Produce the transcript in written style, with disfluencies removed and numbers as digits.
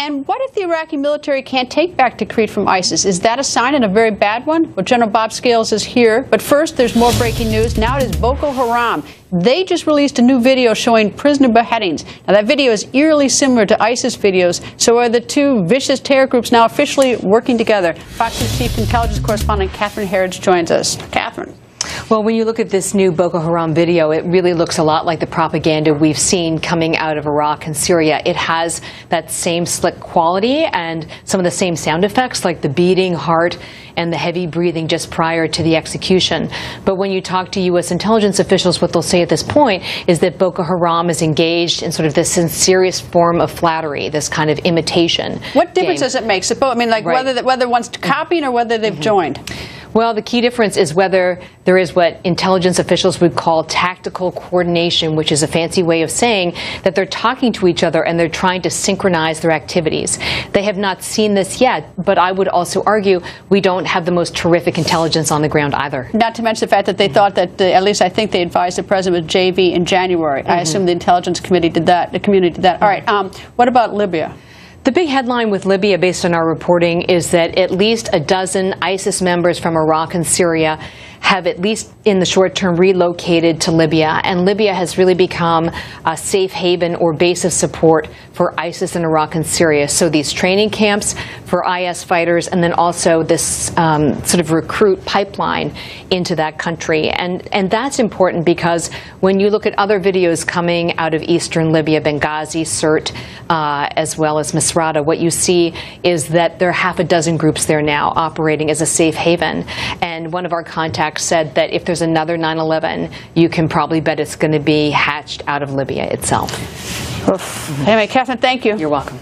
And what if the Iraqi military can't take back Tikrit from ISIS? Is that a sign and a very bad one? Well, General Bob Scales is here. But first, there's more breaking news. Now it is Boko Haram. They just released a new video showing prisoner beheadings. Now, that video is eerily similar to ISIS videos. So are the two vicious terror groups now officially working together? Fox News Chief Intelligence Correspondent Catherine Herridge joins us. Catherine. Well, when you look at this new Boko Haram video, it really looks a lot like the propaganda we've seen coming out of Iraq and Syria. It has that same slick quality and some of the same sound effects, like the beating heart and the heavy breathing just prior to the execution. But when you talk to U.S. intelligence officials, what they'll say at this point is that Boko Haram is engaged in sort of this sincerest form of flattery, this kind of imitation. What difference does it make? I mean, like Right. whether one's copying or whether they've joined. Well, the key difference is whether there is what intelligence officials would call tactical coordination, which is a fancy way of saying that they're talking to each other and they're trying to synchronize their activities. They have not seen this yet, but I would also argue we don't have the most terrific intelligence on the ground either. Not to mention the fact that they thought that, at least I think they advised the president with JV in January. I assume the intelligence committee did that, the community did that. All right, what about Libya? The big headline with Libya, based on our reporting, is that at least a dozen ISIS members from Iraq and Syria have, at least in the short term, relocated to Libya. And Libya has really become a safe haven or base of support for ISIS in Iraq and Syria. So these training camps for IS fighters, and then also this sort of recruit pipeline into that country. And that's important because when you look at other videos coming out of eastern Libya, Benghazi, Sirte, as well as Misrata, what you see is that there are half a dozen groups there now operating as a safe haven. And one of our contacts said that if there's another 9/11, you can probably bet it's going to be hatched out of Libya itself. Anyway, Catherine, thank you. You're welcome.